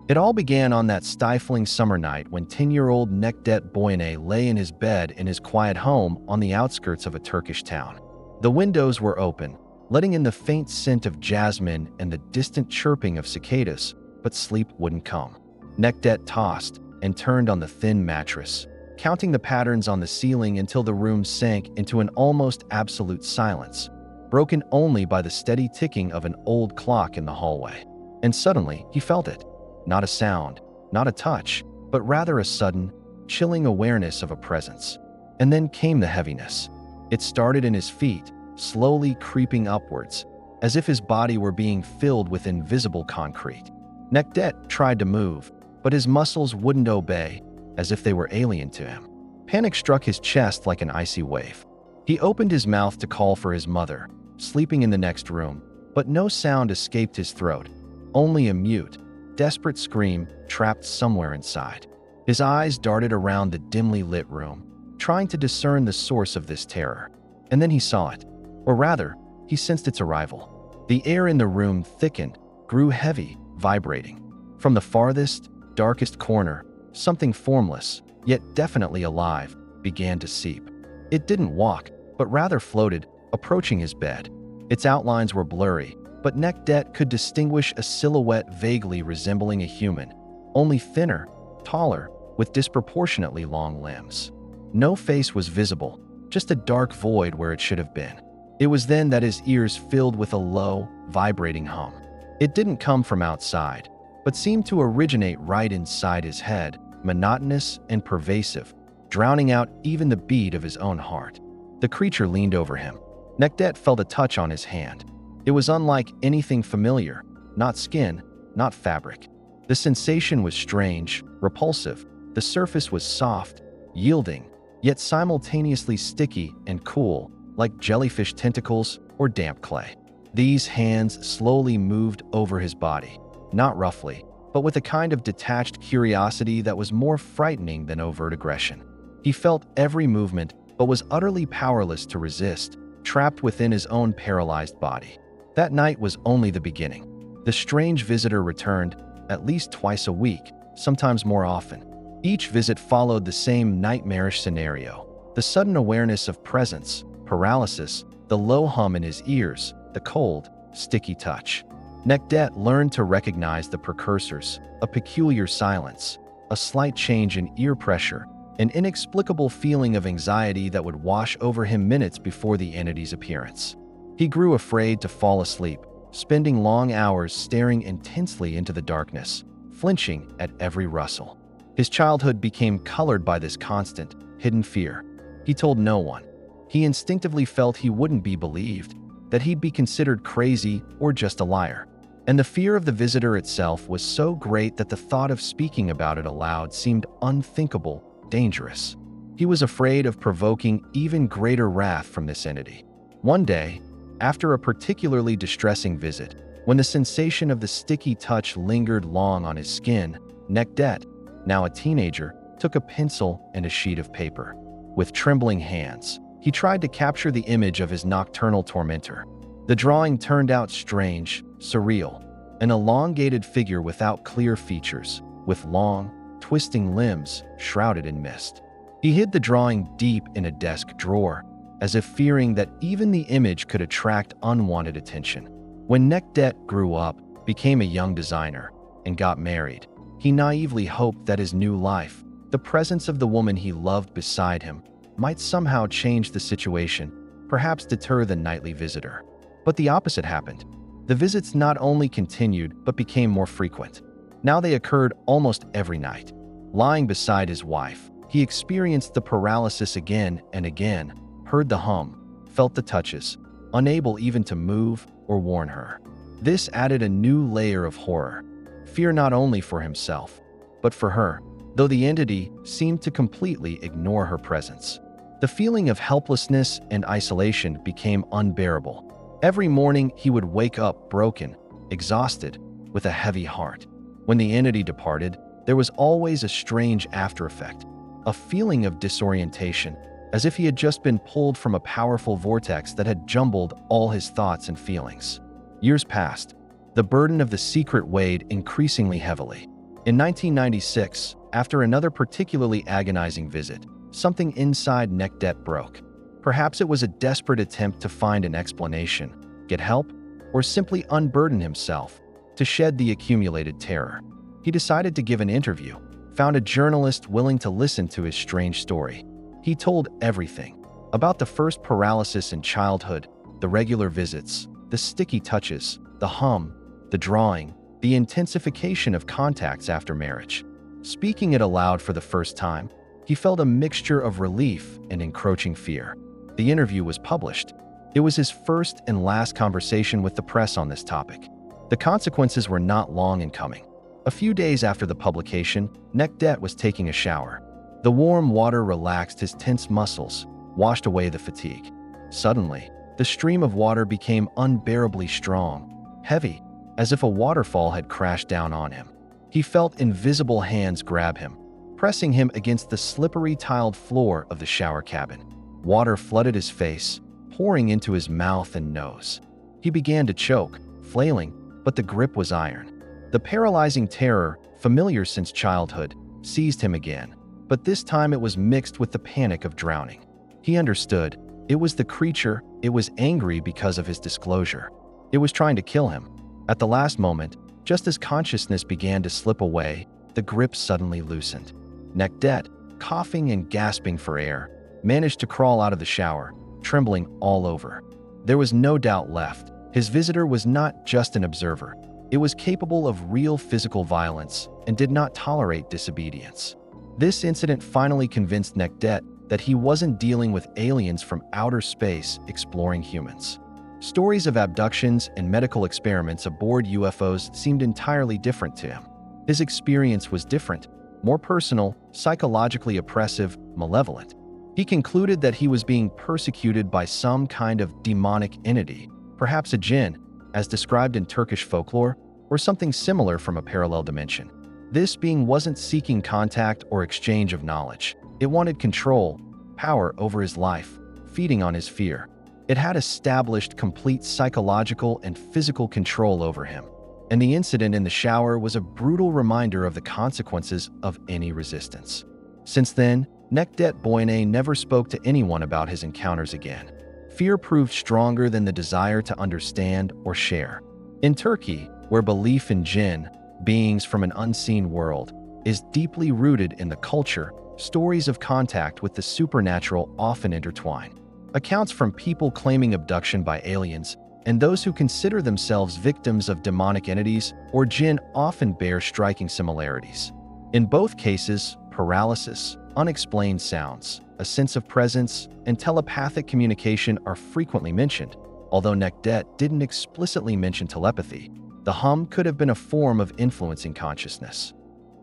It all began on that stifling summer night when 10-year-old Nekdet Boyane lay in his bed in his quiet home on the outskirts of a Turkish town. The windows were open, letting in the faint scent of jasmine and the distant chirping of cicadas, but sleep wouldn't come. Nekdet tossed and turned on the thin mattress, counting the patterns on the ceiling until the room sank into an almost absolute silence, broken only by the steady ticking of an old clock in the hallway. And suddenly, he felt it. Not a sound, not a touch, but rather a sudden, chilling awareness of a presence. And then came the heaviness. It started in his feet, slowly creeping upwards, as if his body were being filled with invisible concrete. Nekdet tried to move, but his muscles wouldn't obey, as if they were alien to him. Panic struck his chest like an icy wave. He opened his mouth to call for his mother, sleeping in the next room, but no sound escaped his throat, only a mute, desperate scream trapped somewhere inside. His eyes darted around the dimly lit room, trying to discern the source of this terror. And then he saw it. Or rather, he sensed its arrival. The air in the room thickened, grew heavy, vibrating. From the farthest, darkest corner, something formless, yet definitely alive, began to seep. It didn't walk, but rather floated, approaching his bed. Its outlines were blurry, but Nekdet could distinguish a silhouette vaguely resembling a human, only thinner, taller, with disproportionately long limbs. No face was visible, just a dark void where it should have been. It was then that his ears filled with a low, vibrating hum. It didn't come from outside, but seemed to originate right inside his head, monotonous and pervasive, drowning out even the beat of his own heart. The creature leaned over him. Nekdet felt a touch on his hand. It was unlike anything familiar, not skin, not fabric. The sensation was strange, repulsive. The surface was soft, yielding, yet simultaneously sticky and cool, like jellyfish tentacles or damp clay. These hands slowly moved over his body, not roughly, but with a kind of detached curiosity that was more frightening than overt aggression. He felt every movement, but was utterly powerless to resist, trapped within his own paralyzed body. That night was only the beginning. The strange visitor returned, at least twice a week, sometimes more often. Each visit followed the same nightmarish scenario: the sudden awareness of presence, paralysis, the low hum in his ears, the cold, sticky touch. Nekdet learned to recognize the precursors: a peculiar silence, a slight change in ear pressure, an inexplicable feeling of anxiety that would wash over him minutes before the entity's appearance. He grew afraid to fall asleep, spending long hours staring intensely into the darkness, flinching at every rustle. His childhood became colored by this constant, hidden fear. He told no one. He instinctively felt he wouldn't be believed, that he'd be considered crazy or just a liar. And the fear of the visitor itself was so great that the thought of speaking about it aloud seemed unthinkable, dangerous. He was afraid of provoking even greater wrath from this entity. One day, after a particularly distressing visit, when the sensation of the sticky touch lingered long on his skin, Nekdet, now a teenager, took a pencil and a sheet of paper. With trembling hands, he tried to capture the image of his nocturnal tormentor. The drawing turned out strange, surreal, an elongated figure without clear features, with long, twisting limbs shrouded in mist. He hid the drawing deep in a desk drawer, as if fearing that even the image could attract unwanted attention. When Nekdet grew up, became a young designer, and got married, he naively hoped that his new life, the presence of the woman he loved beside him, might somehow change the situation, perhaps deter the nightly visitor. But the opposite happened. The visits not only continued, but became more frequent. Now they occurred almost every night. Lying beside his wife, he experienced the paralysis again and again, heard the hum, felt the touches, unable even to move or warn her. This added a new layer of horror, fear not only for himself, but for her, though the entity seemed to completely ignore her presence. The feeling of helplessness and isolation became unbearable. Every morning he would wake up broken, exhausted, with a heavy heart. When the entity departed, there was always a strange after-effect, a feeling of disorientation, as if he had just been pulled from a powerful vortex that had jumbled all his thoughts and feelings. Years passed. The burden of the secret weighed increasingly heavily. In 1996, after another particularly agonizing visit, something inside Nekdet broke. Perhaps it was a desperate attempt to find an explanation, get help, or simply unburden himself to shed the accumulated terror. He decided to give an interview, found a journalist willing to listen to his strange story. He told everything about the first paralysis in childhood, the regular visits, the sticky touches, the hum, the drawing, the intensification of contacts after marriage. Speaking it aloud for the first time, he felt a mixture of relief and encroaching fear. The interview was published. It was his first and last conversation with the press on this topic. The consequences were not long in coming. A few days after the publication, Nekdet was taking a shower. The warm water relaxed his tense muscles, washed away the fatigue. Suddenly, the stream of water became unbearably strong, heavy, as if a waterfall had crashed down on him. He felt invisible hands grab him, pressing him against the slippery tiled floor of the shower cabin. Water flooded his face, pouring into his mouth and nose. He began to choke, flailing, but the grip was iron. The paralyzing terror, familiar since childhood, seized him again, but this time it was mixed with the panic of drowning. He understood. It was the creature. It was angry because of his disclosure. It was trying to kill him. At the last moment, just as consciousness began to slip away, the grip suddenly loosened. Nekdet, coughing and gasping for air, managed to crawl out of the shower, trembling all over. There was no doubt left. His visitor was not just an observer. It was capable of real physical violence and did not tolerate disobedience. This incident finally convinced Nekdet that he wasn't dealing with aliens from outer space exploring humans. Stories of abductions and medical experiments aboard UFOs seemed entirely different to him. His experience was different, more personal, psychologically oppressive, malevolent. He concluded that he was being persecuted by some kind of demonic entity, perhaps a jinn, as described in Turkish folklore, or something similar from a parallel dimension. This being wasn't seeking contact or exchange of knowledge. It wanted control, power over his life, feeding on his fear. It had established complete psychological and physical control over him, and the incident in the shower was a brutal reminder of the consequences of any resistance. Since then, Nekdet Boyne never spoke to anyone about his encounters again. Fear proved stronger than the desire to understand or share. In Turkey, where belief in jinn, beings from an unseen world, is deeply rooted in the culture, stories of contact with the supernatural often intertwine. Accounts from people claiming abduction by aliens and those who consider themselves victims of demonic entities or jinn often bear striking similarities. In both cases, paralysis, unexplained sounds, a sense of presence, and telepathic communication are frequently mentioned. Although Nekdet didn't explicitly mention telepathy, the hum could have been a form of influencing consciousness.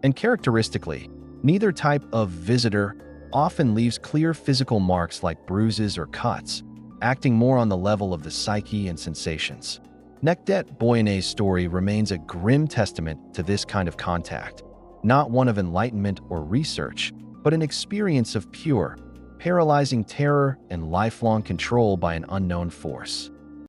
And characteristically, neither type of visitor often leaves clear physical marks like bruises or cuts, acting more on the level of the psyche and sensations. Nekdet Boyne's story remains a grim testament to this kind of contact, not one of enlightenment or research, but an experience of pure, paralyzing terror and lifelong control by an unknown force.